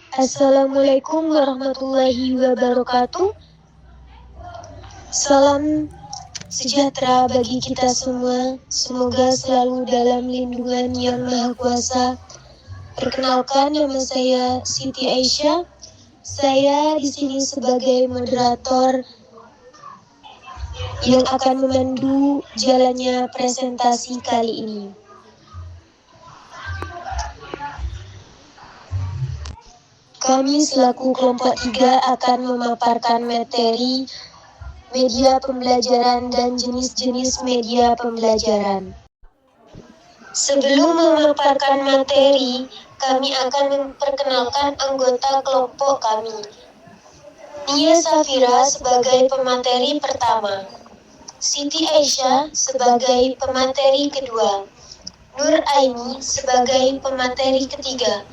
Assalamualaikum warahmatullahi wabarakatuh. Salam sejahtera bagi kita semua. Semoga selalu dalam lindungan Yang Maha Kuasa. Perkenalkan, nama saya Siti Aisyah. Saya di sini sebagai moderator yang akan memandu jalannya presentasi kali ini. Kami selaku kelompok 3 akan memaparkan materi media pembelajaran dan jenis-jenis media pembelajaran. Sebelum memaparkan materi, kami akan memperkenalkan anggota kelompok kami. Nia Safira sebagai pemateri pertama, Siti Aisyah sebagai pemateri kedua, Nur Aini sebagai pemateri ketiga,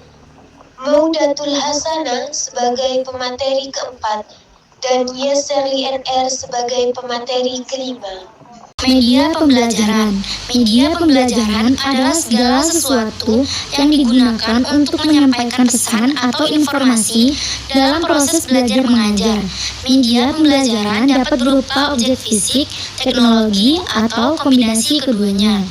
Maudatul Hasanah sebagai pemateri keempat, dan Yeseli NR sebagai pemateri kelima. Media pembelajaran. Media pembelajaran adalah segala sesuatu yang digunakan untuk menyampaikan pesan atau informasi dalam proses belajar mengajar. Media pembelajaran dapat berupa objek fisik, teknologi, atau kombinasi keduanya.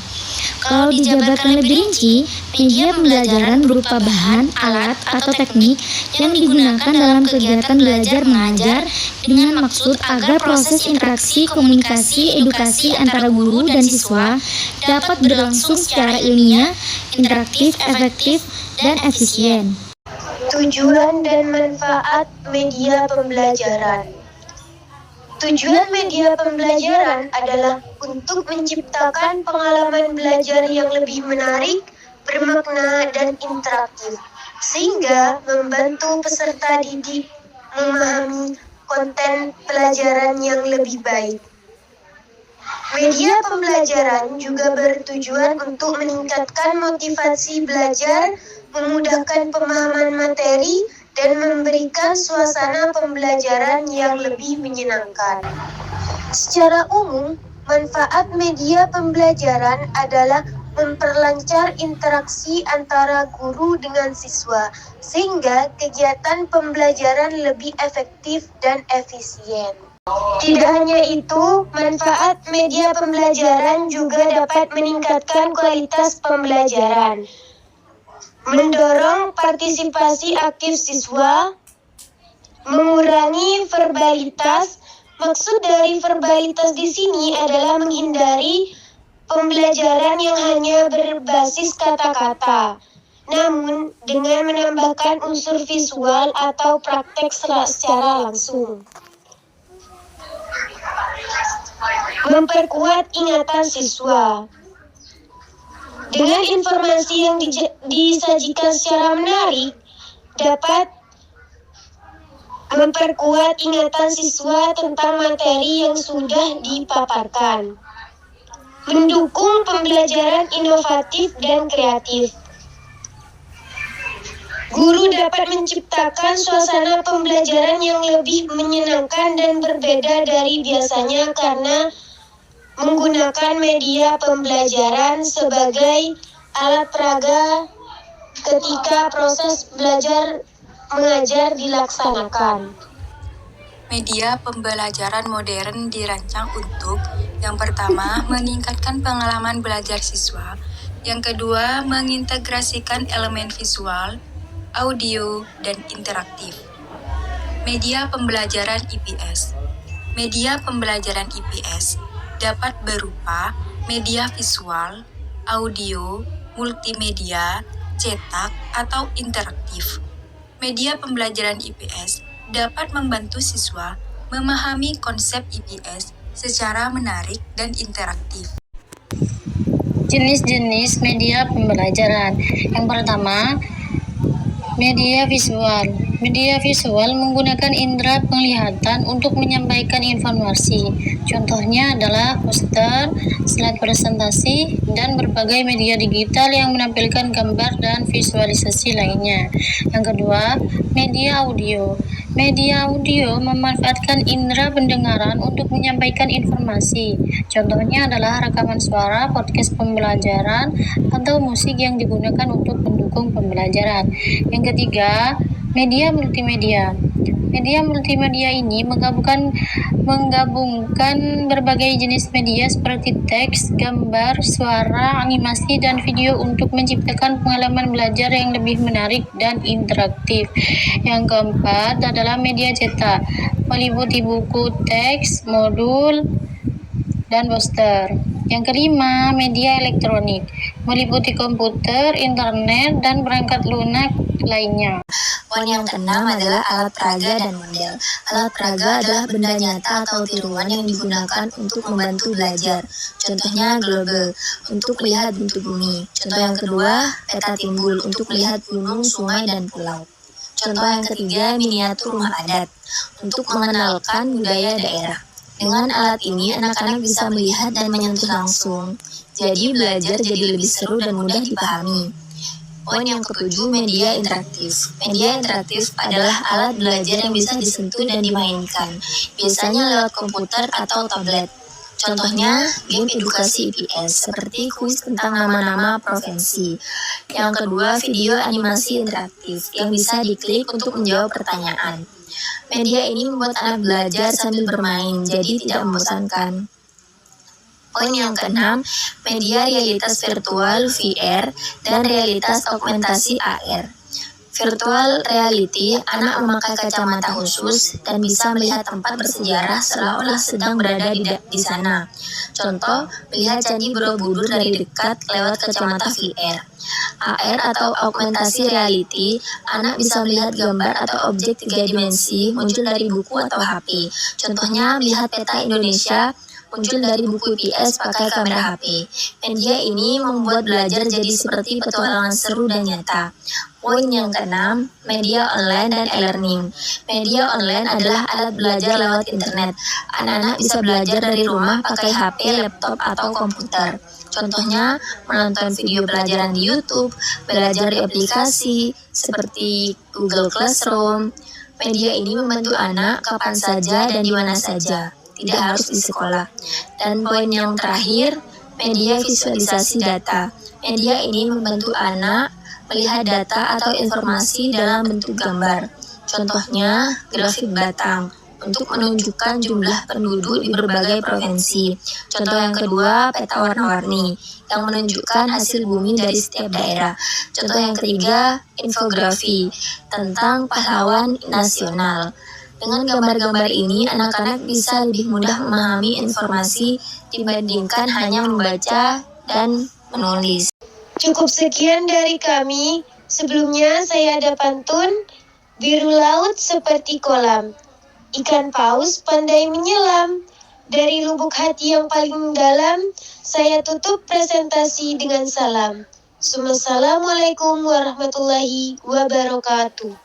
Kalau dijabarkan lebih rinci, media pembelajaran berupa bahan, alat, atau teknik yang digunakan dalam kegiatan belajar mengajar dengan maksud agar proses interaksi, komunikasi, edukasi antara guru dan siswa dapat berlangsung secara ilmiah, interaktif, efektif, dan efisien. Tujuan dan manfaat media pembelajaran. Tujuan media pembelajaran adalah untuk menciptakan pengalaman belajar yang lebih menarik, bermakna, dan interaktif, sehingga membantu peserta didik memahami konten pelajaran yang lebih baik. Media pembelajaran juga bertujuan untuk meningkatkan motivasi belajar, memudahkan pemahaman materi, dan memberikan suasana pembelajaran yang lebih menyenangkan. Secara umum, manfaat media pembelajaran adalah memperlancar interaksi antara guru dengan siswa, sehingga kegiatan pembelajaran lebih efektif dan efisien. Tidak hanya itu, manfaat media pembelajaran juga dapat meningkatkan kualitas pembelajaran, mendorong partisipasi aktif siswa, mengurangi verbalitas. Maksud dari verbalitas di sini adalah menghindari pembelajaran yang hanya berbasis kata-kata, namun dengan menambahkan unsur visual atau praktek secara langsung. Memperkuat ingatan siswa. Dengan informasi yang disajikan secara menarik, dapat memperkuat ingatan siswa tentang materi yang sudah dipaparkan. Mendukung pembelajaran inovatif dan kreatif. Guru dapat menciptakan suasana pembelajaran yang lebih menyenangkan dan berbeda dari biasanya karena menggunakan media pembelajaran sebagai alat peraga ketika proses belajar mengajar dilaksanakan. Media pembelajaran modern dirancang untuk yang pertama, meningkatkan pengalaman belajar siswa, yang kedua, mengintegrasikan elemen visual, audio, dan interaktif. Media pembelajaran IPS. Media pembelajaran IPS dapat berupa media visual, audio, multimedia, cetak, atau interaktif. Media pembelajaran IPS dapat membantu siswa memahami konsep IPS secara menarik dan interaktif. Jenis-jenis media pembelajaran. Yang pertama, media visual. Media visual menggunakan indera penglihatan untuk menyampaikan informasi. Contohnya adalah poster, slide presentasi, dan berbagai media digital yang menampilkan gambar dan visualisasi lainnya. Yang kedua, media audio. Media audio memanfaatkan indera pendengaran untuk menyampaikan informasi. Contohnya adalah rekaman suara, podcast pembelajaran, atau musik yang digunakan untuk mendukung pembelajaran. Yang ketiga, Media multimedia. Media multimedia ini menggabungkan berbagai jenis media seperti teks, gambar, suara, animasi, dan video untuk menciptakan pengalaman belajar yang lebih menarik dan interaktif. Yang keempat adalah media cetak, meliputi buku, teks, modul, dan poster. Yang kelima, media elektronik, meliputi komputer, internet, dan perangkat lunak lainnya. Poin yang keenam adalah alat peraga dan model. Alat peraga adalah benda nyata atau tiruan yang digunakan untuk membantu belajar. Contohnya globe, untuk melihat bentuk bumi. Contoh yang kedua, peta timbul, untuk melihat gunung, sungai, dan pulau. Contoh yang ketiga, miniatur rumah adat, untuk mengenalkan budaya daerah. Dengan alat ini, anak-anak bisa melihat dan menyentuh langsung. Jadi belajar jadi lebih seru dan mudah dipahami. Poin yang ketujuh, media interaktif. Media interaktif adalah alat belajar yang bisa disentuh dan dimainkan, biasanya lewat komputer atau tablet. Contohnya, game edukasi IPS, seperti kuis tentang nama-nama provinsi. Yang kedua, video animasi interaktif, yang bisa diklik untuk menjawab pertanyaan. Media ini membuat anak belajar sambil bermain, jadi tidak membosankan. Poin yang keenam, media realitas virtual VR dan realitas augmentasi AR. Virtual reality, anak memakai kacamata khusus dan bisa melihat tempat bersejarah seolah-olah sedang berada di sana. Contoh, melihat Candi Borobudur dari dekat lewat kacamata VR. AR atau augmentasi reality, anak bisa melihat gambar atau objek 3 dimensi muncul dari buku atau HP. Contohnya, melihat peta Indonesia muncul dari buku IPS pakai kamera HP. Media ini membuat belajar jadi seperti petualangan seru dan nyata. Poin yang keenam, media online dan e-learning. Media online adalah alat belajar lewat internet. Anak-anak bisa belajar dari rumah pakai HP, laptop, atau komputer. Contohnya, menonton video pelajaran di YouTube, belajar di aplikasi seperti Google Classroom. Media ini membantu anak kapan saja dan di mana saja, tidak harus di sekolah. Dan poin yang terakhir, media visualisasi data. Media ini membantu anak melihat data atau informasi dalam bentuk gambar. Contohnya, grafik batang untuk menunjukkan jumlah penduduk di berbagai provinsi. Contoh yang kedua, peta warna-warni yang menunjukkan hasil bumi dari setiap daerah. Contoh yang ketiga, infografi tentang pahlawan nasional. Dengan gambar-gambar ini, anak-anak bisa lebih mudah memahami informasi dibandingkan hanya membaca dan menulis. Cukup sekian dari kami. Sebelumnya saya ada pantun. Biru laut seperti kolam, ikan paus pandai menyelam. Dari lubuk hati yang paling dalam, saya tutup presentasi dengan salam. Assalamualaikum warahmatullahi wabarakatuh.